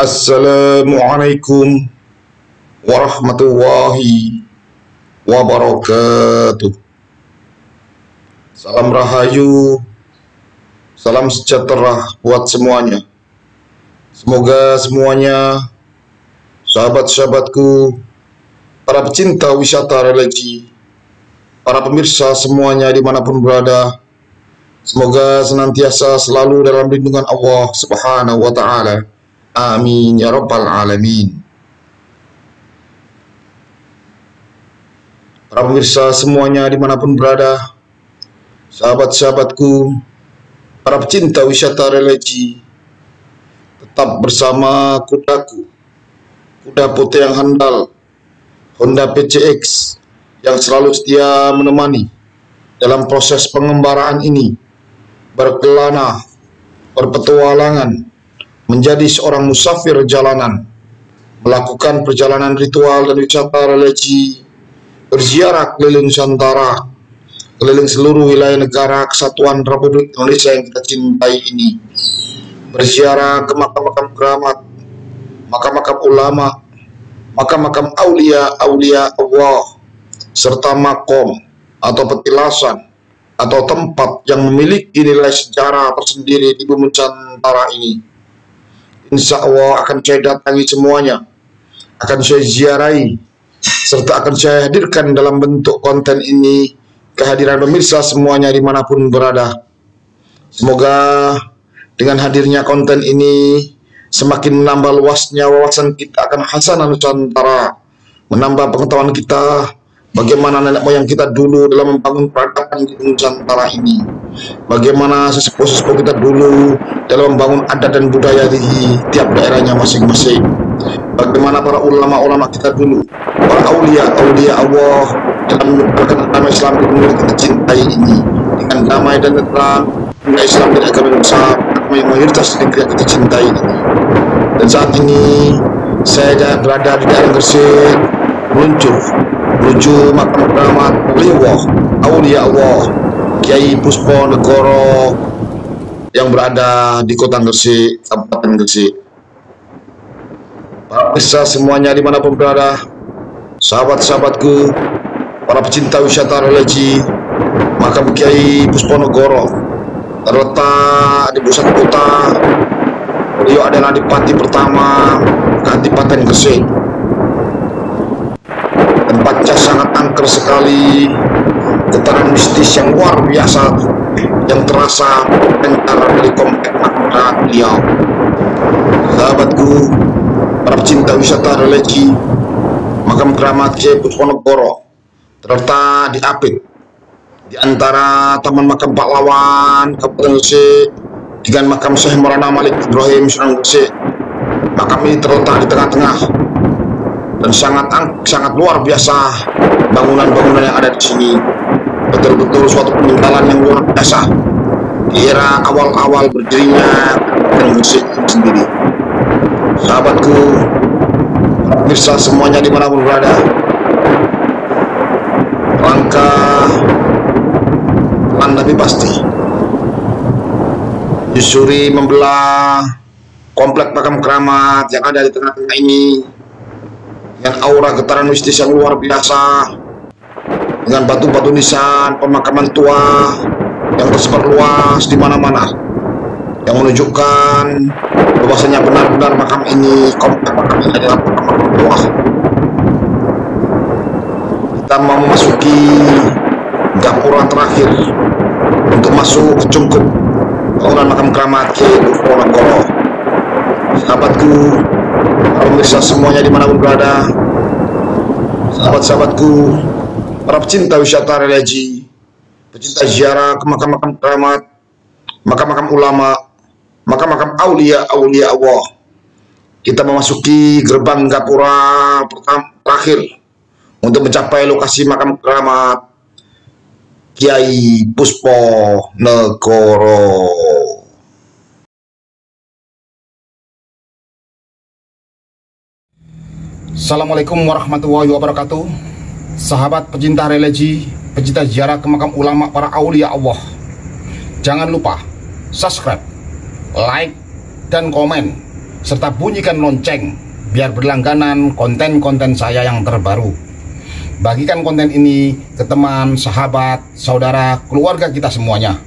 Assalamualaikum warahmatullahi wabarakatuh. Salam rahayu, salam sejahtera buat semuanya. Semoga semuanya, sahabat-sahabatku, para pecinta wisata religi, para pemirsa semuanya dimanapun berada, semoga senantiasa selalu dalam lindungan Allah Subhanahu wa Ta'ala. Amin ya rabbal alamin. Para pemirsa semuanya dimanapun berada, sahabat-sahabatku, para pecinta wisata religi, tetap bersama kudaku, kuda putih yang handal, Honda PCX, yang selalu setia menemani dalam proses pengembaraan ini, berkelana, berpetualangan, menjadi seorang musafir jalanan, melakukan perjalanan ritual dan wisata religi, berziarah keliling Nusantara, keliling seluruh wilayah negara kesatuan Republik Indonesia yang kita cintai ini, berziarah ke makam-makam keramat, makam-makam ulama, makam-makam aulia Allah, serta makom atau petilasan atau tempat yang memiliki nilai sejarah tersendiri di bumi Nusantara ini. Insya Allah akan saya datangi semuanya, akan saya ziarahi, serta akan saya hadirkan dalam bentuk konten ini kehadiran pemirsa semuanya dimanapun berada. Semoga dengan hadirnya konten ini semakin menambah luasnya wawasan kita akan khasanah Nusantara, menambah pengetahuan kita bagaimana nenek moyang kita dulu dalam membangun peradaban di Nusantara ini, bagaimana sesepuh-sesepuh kita dulu dalam membangun adat dan budaya di tiap daerahnya masing-masing, bagaimana para ulama-ulama kita dulu, para aulia Allah dalam menyebarkan agama Islam di dunia kita cintai ini dengan damai dan tenang. Dunia Islam dan agama besar, agama yang mayoritas di negeri yang kita cintai ini. Dan saat ini saya berada di daerah Gresik, menuju makam keramat beliau aulia Allah Kiai Puspo Negoro yang berada di Kota Gresik, Kabupaten Gresik. Para pemirsa semuanya dimanapun berada, sahabat-sahabatku, para pecinta wisata religi, makam Kiai Puspo Negoro terletak di pusat kota. Beliau adalah adipati pertama Kadipaten Gresik. Tempatnya sangat angker sekali, getaran mistis yang luar biasa yang terasa mendengar dari komplek makam beliau. Sahabatku, para pecinta wisata religi, makam keramat Kiai Puspo Negoro terletak di Apit, di antara Taman Makam Pahlawan Kabupaten Gresik dengan makam Syekh Maulana Malik Ibrahim Sunan Gresik. Makam ini terletak di tengah-tengah dan sangat luar biasa bangunan-bangunan yang ada di sini. Betul-betul suatu peninggalan yang luar biasa di era awal-awal berdirinya Kabupaten Gresik sendiri. Sahabatku, pemirsa semuanya dimanapun berada, langkah pelan tapi pasti Yusuri membelah komplek makam keramat yang ada di tengah-tengah ini dengan aura getaran mistis yang luar biasa, dengan batu-batu nisan pemakaman tua yang tersebar luas di mana-mana, yang menunjukkan bahwasanya benar-benar makam ini, komplek makam ini adalah makam tua. Kita mau memasuki gapura terakhir untuk masuk ke cungkup bangunan makam keramat Kiai Puspo Negoro. Sahabatku, para pemirsa semuanya dimanapun berada, sahabat-sahabatku, para pecinta wisata religi, pecinta ziarah ke makam-makam keramat, makam-makam ulama, makam-makam aulia Allah, kita memasuki gerbang gapura terakhir untuk mencapai lokasi makam keramat Kiai Puspo Negoro. Assalamualaikum warahmatullahi wabarakatuh. Sahabat pecinta religi, pecinta ziarah ke makam ulama para aulia Allah, jangan lupa subscribe, like, dan komen serta bunyikan lonceng biar berlangganan konten-konten saya yang terbaru. Bagikan konten ini ke teman, sahabat, saudara, keluarga kita semuanya,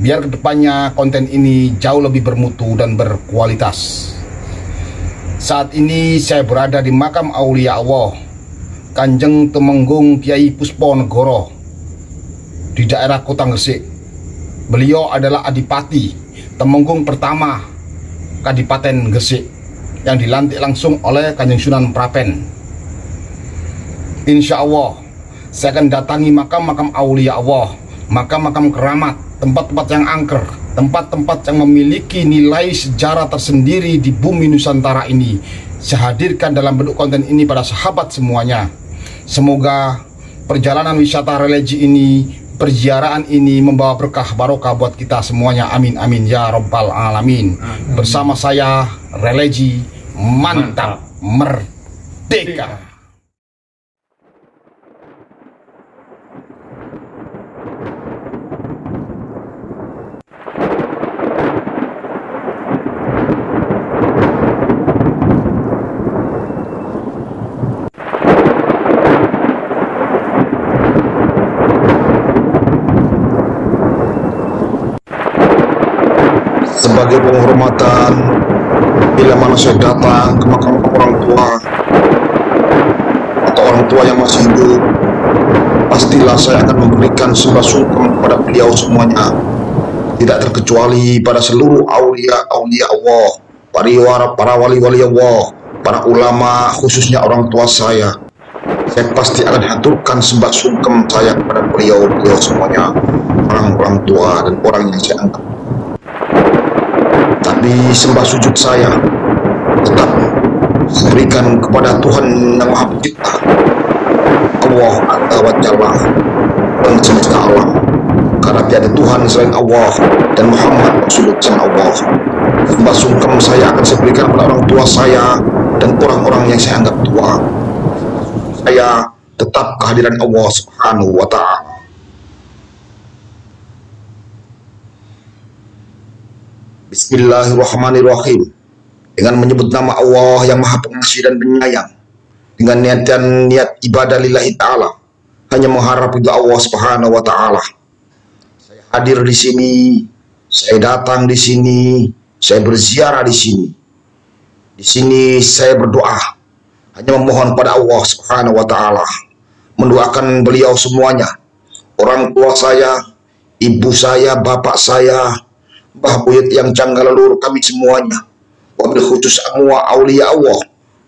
biar kedepannya konten ini jauh lebih bermutu dan berkualitas. Saat ini saya berada di makam Aulia Allah Kanjeng Tumenggung Kyai Pusponegoro di daerah Kota Gresik. Beliau adalah Adipati Temenggung pertama Kadipaten Gresik yang dilantik langsung oleh Kanjeng Sunan Prapen. Insya Allah saya akan datangi makam-makam Aulia Allah, makam-makam keramat, tempat-tempat yang angker, tempat-tempat yang memiliki nilai sejarah tersendiri di bumi Nusantara ini. Saya hadirkan dalam bentuk konten ini pada sahabat semuanya. Semoga perjalanan wisata religi ini, perziarahan ini membawa berkah barokah buat kita semuanya. Amin amin ya robbal alamin. Bersama saya religi mantap merdeka. Sebagai penghormatan, bila mana saya datang ke makam orang tua atau orang tua yang masih hidup, pastilah saya akan memberikan sembah sungkem kepada beliau semuanya, tidak terkecuali pada seluruh aulia-aulia Allah, para wali-wali Allah, para ulama, khususnya orang tua saya. Saya pasti akan haturkan sembah sungkem saya kepada beliau semuanya, orang tua dan orang yang saya anggap. Tapi sembah sujud saya tetap berikan kepada Tuhan yang Maha Pencipta, Allah Azza wa Jalla, dan semesta alam, karena tiada Tuhan selain Allah dan Muhammad Rasulullah selain Allah. Sembah sungkem saya akan saya berikan kepada orang tua saya dan orang-orang yang saya anggap tua. Saya tetap kehadiran Allah Subhanahu wa Ta'ala. Bismillahirrahmanirrahim. Dengan menyebut nama Allah yang Maha Pengasih dan Penyayang, dengan niat ibadah lillahi ta'ala, hanya mengharap ridha Allah Subhanahu wa Ta'ala. Saya hadir di sini, saya datang di sini, saya berziarah di sini. Di sini saya berdoa, hanya memohon pada Allah Subhanahu wa Ta'ala, mendoakan beliau semuanya, orang tua saya, ibu saya, bapak saya, Mbah Buyut yang canggal leluhur kami semuanya, wabil khusus semua aulia Allah,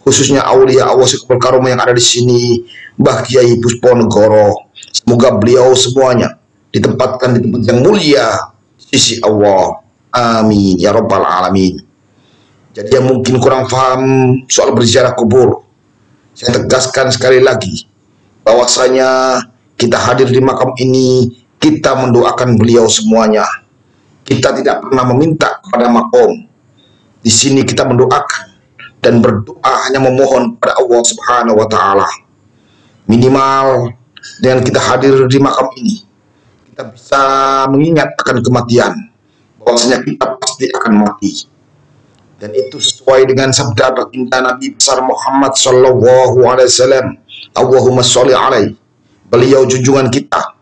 khususnya aulia Allah sekepul karoma yang ada di sini, Mbah Kyai Pusponegoro. Semoga beliau semuanya ditempatkan di tempat yang mulia di sisi Allah. Amin ya robbal alamin. Jadi yang mungkin kurang paham soal berziarah kubur, saya tegaskan sekali lagi bahwasanya kita hadir di makam ini, kita mendoakan beliau semuanya. Kita tidak pernah meminta kepada makom. Di sini kita mendoakan dan berdoa, hanya memohon pada Allah Subhanahu wa Ta'ala. Minimal dengan kita hadir di makam ini, kita bisa mengingat akan kematian, bahwasanya kita pasti akan mati. Dan itu sesuai dengan sabda baginda Nabi besar Muhammad sallallahu alaihi wasallam. Allahumma sholli alaihi. Beliau junjungan kita,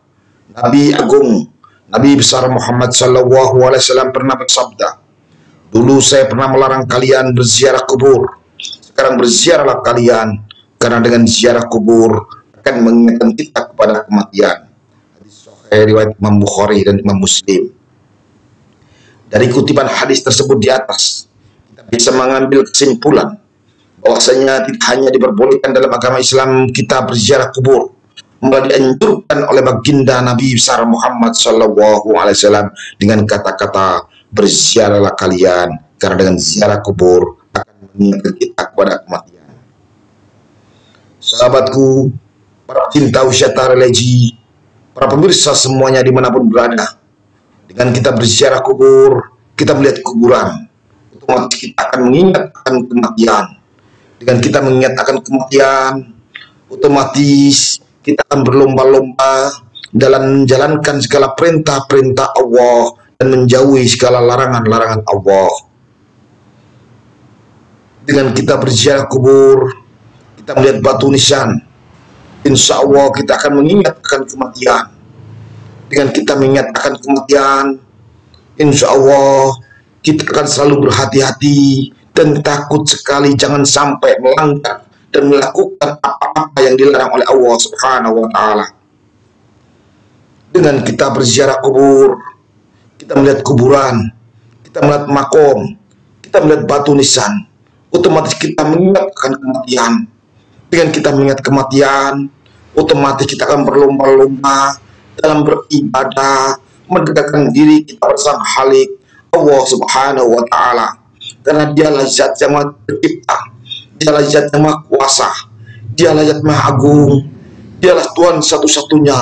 Nabi Agung, Nabi besar Muhammad sallallahu alaihi wasallam pernah bersabda, dulu saya pernah melarang kalian berziarah kubur, sekarang berziarahlah kalian, karena dengan ziarah kubur akan mengingatkan kita kepada kematian. Hadis sahih riwayat Imam Bukhari dan Imam Muslim. Dari kutipan hadis tersebut di atas, kita bisa mengambil kesimpulan bahwasanya tidak hanya diperbolehkan dalam agama Islam kita berziarah kubur, malah dianjurkan oleh baginda Nabi besar Muhammad sallallahu alaihi wasallam dengan kata-kata, berziarahlah kalian, karena dengan ziarah kubur akan mengingatkan kita kepada kematian. Sahabatku, para cinta wisata religi, para pemirsa semuanya dimanapun berada, dengan kita berziarah kubur, kita melihat kuburan, otomatis kita akan mengingat akan kematian. Dengan kita mengingat akan kematian, otomatis kita akan berlomba-lomba dalam menjalankan segala perintah-perintah Allah dan menjauhi segala larangan-larangan Allah. Dengan kita berziarah kubur, kita melihat batu nisan, insya Allah kita akan mengingat akan kematian. Dengan kita mengingat akan kematian, insya Allah kita akan selalu berhati-hati dan takut sekali jangan sampai melanggar dan melakukan apa-apa yang dilarang oleh Allah Subhanahu wa Ta'ala. Dengan kita berziarah kubur, kita melihat kuburan, kita melihat makom, kita melihat batu nisan, otomatis kita mengingat akan kematian. Dengan kita mengingat kematian, otomatis kita akan berlomba-lomba dalam beribadah, mendekatkan diri kita bersama Khalik Allah Subhanahu wa Ta'ala. Karena dialah zat yang maha tercipta, dialah zat yang maha kuasa, dialah zat maha agung, dialah Tuhan satu-satunya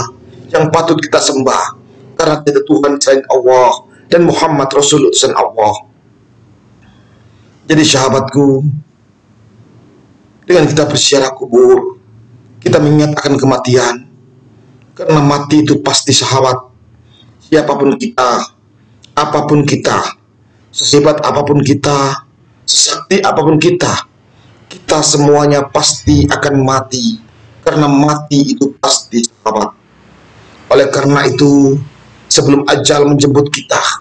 yang patut kita sembah, karena tidak Tuhan selain Allah dan Muhammad Rasulullah selain Allah. Jadi sahabatku, dengan kita berziarah kubur, kita mengingat akan kematian, karena mati itu pasti sahabat. Siapapun kita, apapun kita, sehebat apapun kita, sesakti apapun kita, kita semuanya pasti akan mati, karena mati itu pasti sahabat. Oleh karena itu, sebelum ajal menjemput kita,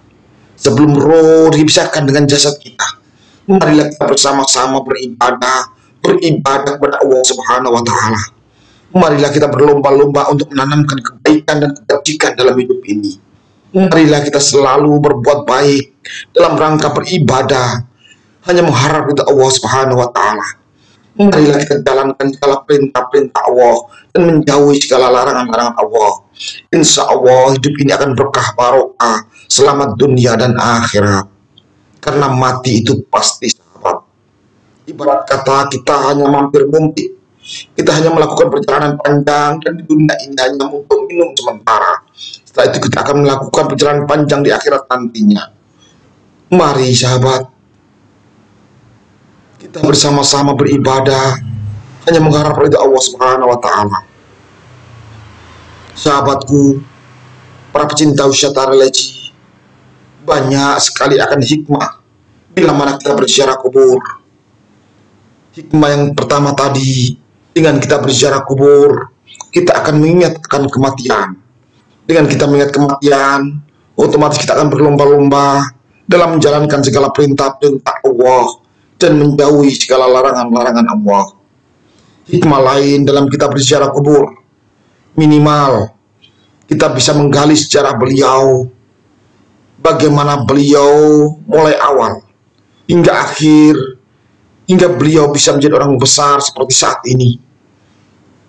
sebelum roh dipisahkan dengan jasad kita, marilah kita bersama-sama beribadah kepada Allah Subhanahu wa Ta'ala. Marilah kita berlomba-lomba untuk menanamkan kebaikan dan kebajikan dalam hidup ini. Marilah kita selalu berbuat baik dalam rangka beribadah, hanya mengharap ridha Allah Subhanahu wa Ta'ala. Marilah kita jalankan segala perintah-perintah Allah dan menjauhi segala larangan-larangan Allah. Insya Allah hidup ini akan berkah barokah, selamat dunia dan akhirat. Karena mati itu pasti sahabat. Ibarat kata kita hanya mampir mumpik, kita hanya melakukan perjalanan panjang dan di dunia ini hanya untuk minum sementara. Setelah itu kita akan melakukan perjalanan panjang di akhirat nantinya. Mari sahabat, kita bersama-sama beribadah, hanya mengharap ridha Allah Subhanahu wa Ta'ala. Sahabatku, para pecinta wisata religi, banyak sekali akan hikmah bila mana kita berziarah kubur. Hikmah yang pertama tadi, dengan kita berziarah kubur, kita akan mengingat akan kematian. Dengan kita mengingat kematian, otomatis kita akan berlomba-lomba dalam menjalankan segala perintah-perintah Allah dan menjauhi segala larangan-larangan Allah. Hikmah lain dalam kita berziarah kubur, minimal kita bisa menggali sejarah beliau, bagaimana beliau mulai awal hingga akhir, hingga beliau bisa menjadi orang besar seperti saat ini,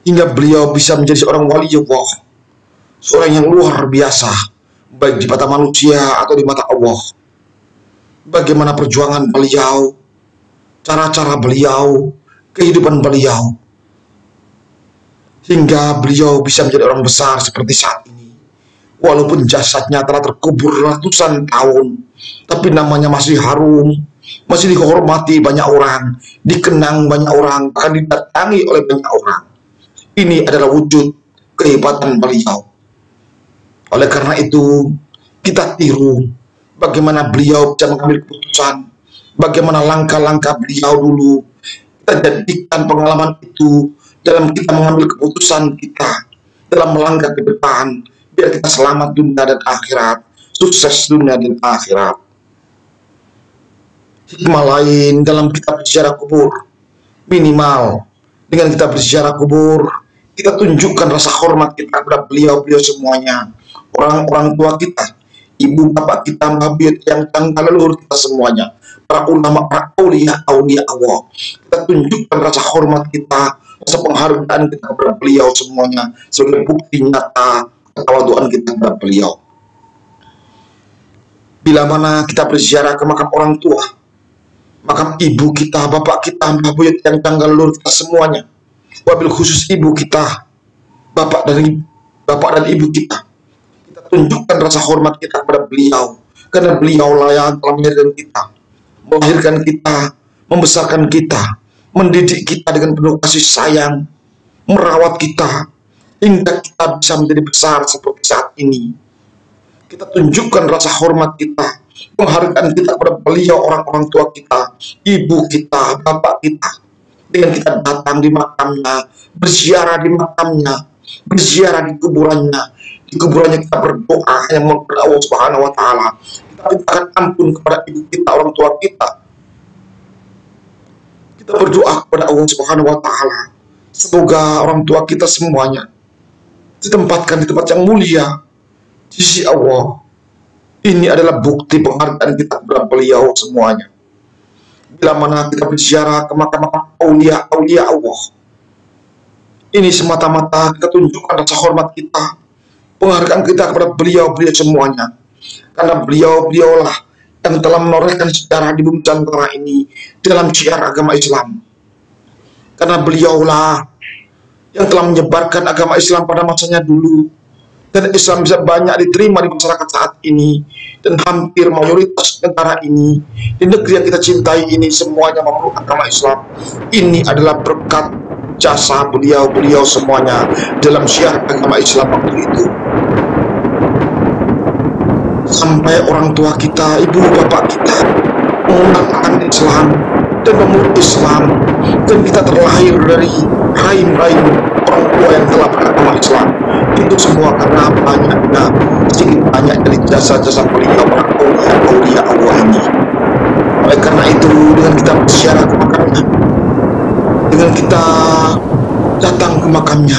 hingga beliau bisa menjadi seorang waliullah, seorang yang luar biasa, baik di mata manusia atau di mata Allah. Bagaimana perjuangan beliau, cara-cara beliau, kehidupan beliau, hingga beliau bisa menjadi orang besar seperti saat ini. Walaupun jasadnya telah terkubur ratusan tahun, tapi namanya masih harum, masih dihormati banyak orang, dikenang banyak orang, akan didatangi oleh banyak orang. Ini adalah wujud kehebatan beliau. Oleh karena itu, kita tiru bagaimana beliau bisa mengambil keputusan, bagaimana langkah-langkah beliau dulu. Kita jadikan pengalaman itu dalam kita mengambil keputusan kita, dalam melangkah ke depan, biar kita selamat dunia dan akhirat, sukses dunia dan akhirat. Hikmah lain dalam kita berziarah kubur, minimal dengan kita berziarah kubur, kita tunjukkan rasa hormat kita kepada beliau-beliau semuanya, orang-orang tua kita, ibu bapak kita, mabit yang tanggal leluhur kita semuanya, para ulama, para aulia Allah. Kita tunjukkan rasa hormat kita, rasa penghargaan kita kepada beliau semuanya sebagai bukti nyata ketawaduan kita kepada beliau. Bila mana kita berziarah ke makam orang tua, makam ibu kita, bapak kita, mbah buyut yang tanggal leluhur kita semuanya, wabil khusus ibu kita, bapak dan ibu kita, kita tunjukkan rasa hormat kita kepada beliau, karena beliau lah yang telah melahirkan kita, membesarkan kita, mendidik kita dengan penuh kasih sayang, merawat kita hingga kita bisa menjadi besar seperti saat ini. Kita tunjukkan rasa hormat kita penghargaan kita kepada beliau, orang-orang tua kita, ibu kita, bapak kita, dengan kita datang di makamnya, berziarah di makamnya, berziarah di kuburannya. Di kuburannya kita berdoa yang kepada Allah Subhanahu wa taala. Kita mintakan ampun kepada ibu kita, orang tua kita. Kita berdoa kepada Allah Subhanahu wa taala. Semoga orang tua kita semuanya ditempatkan di tempat yang mulia di sisi Allah. Ini adalah bukti penghargaan kita kepada beliau semuanya. Bila mana kita berziarah ke makam-makam aulia Allah, ini semata-mata kita tunjukkan rasa hormat kita, penghargaan kita kepada beliau-beliau semuanya. Karena beliau-beliaulah yang telah menorehkan sejarah di bumi Nusantara ini dalam syiar agama Islam. Karena beliaulah yang telah menyebarkan agama Islam pada masanya dulu, dan Islam bisa banyak diterima di masyarakat saat ini, dan hampir mayoritas negara ini, di negeri yang kita cintai ini, semuanya memeluk agama Islam. Ini adalah berkat jasa beliau-beliau semuanya dalam syiar agama Islam waktu itu. Sampai orang tua kita, ibu bapak kita mengenalkan Islam dan memeluk Islam, dan kita terlahir dari rahim-rahim orang tua yang telah beragama Islam. Itu semua karena sedikit banyak dari jasa-jasa beliau, para aulia Allah ini. Oleh karena itu, dengan kita berziarah ke makamnya, dengan kita datang ke makamnya,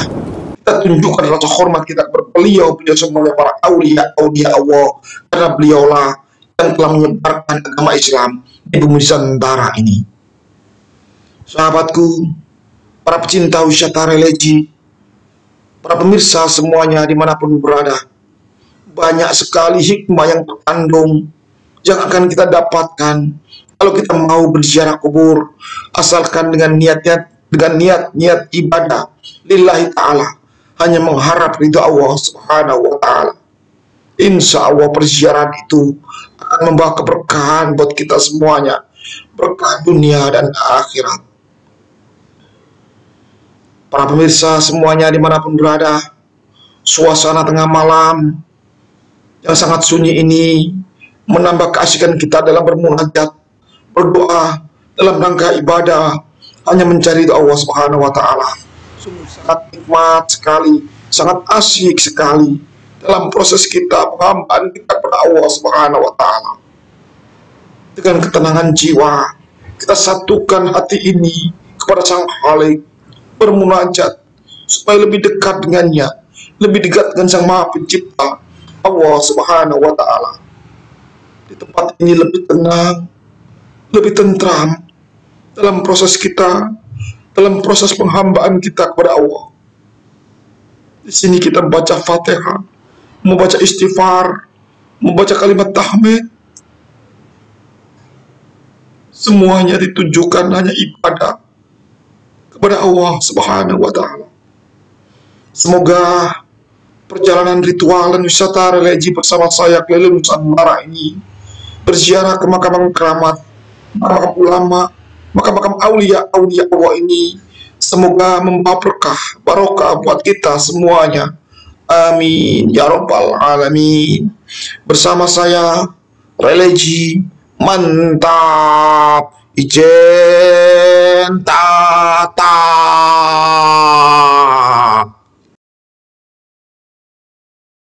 kita tunjukkan rasa hormat kita kepada beliau semuanya, para aulia Allah, karena beliaulah yang telah menyebarkan agama Islam di bumi Nusantara ini. Sahabatku, para pecinta wisata religi, para pemirsa semuanya dimanapun berada, banyak sekali hikmah yang terkandung yang akan kita dapatkan kalau kita mau berziarah kubur, asalkan dengan niat ibadah lillahi ta'ala, hanya mengharap ridha Allah Subhanahu wa ta'ala. Insya Allah perziarahan itu akan membawa keberkahan buat kita semuanya, berkah dunia dan akhirat. Para pemirsa semuanya dimanapun berada, suasana tengah malam yang sangat sunyi ini menambah keasikan kita dalam bermunajat, berdoa, dalam rangka ibadah, hanya mencari Allah Subhanahu wa ta'ala. Sungguh sangat nikmat sekali, sangat asyik sekali dalam proses kita penghambaan kita kepada Allah Subhanahu wa ta'ala. Dengan ketenangan jiwa, kita satukan hati ini kepada Sang Khalik, bermunajat supaya lebih dekat dengannya, lebih dekat dengan Sang Maha Pencipta, Allah Subhanahu wa ta'ala. Di tempat ini lebih tenang, lebih tentram dalam proses kita, dalam proses penghambaan kita kepada Allah. Di sini kita membaca Fatihah, membaca istighfar, membaca kalimat tahmid. Semuanya ditujukan hanya ibadah kepada Allah Subhanahu wa ta'ala. Semoga perjalanan ritual dan wisata religi bersama saya keliling Nusantara ini, berziarah ke makam keramat, makam ulama, makam aulia Allah ini, semoga membawa berkah, barokah buat kita semuanya. Amin ya rabbal alamin. Bersama saya religi mantap, ijen tata.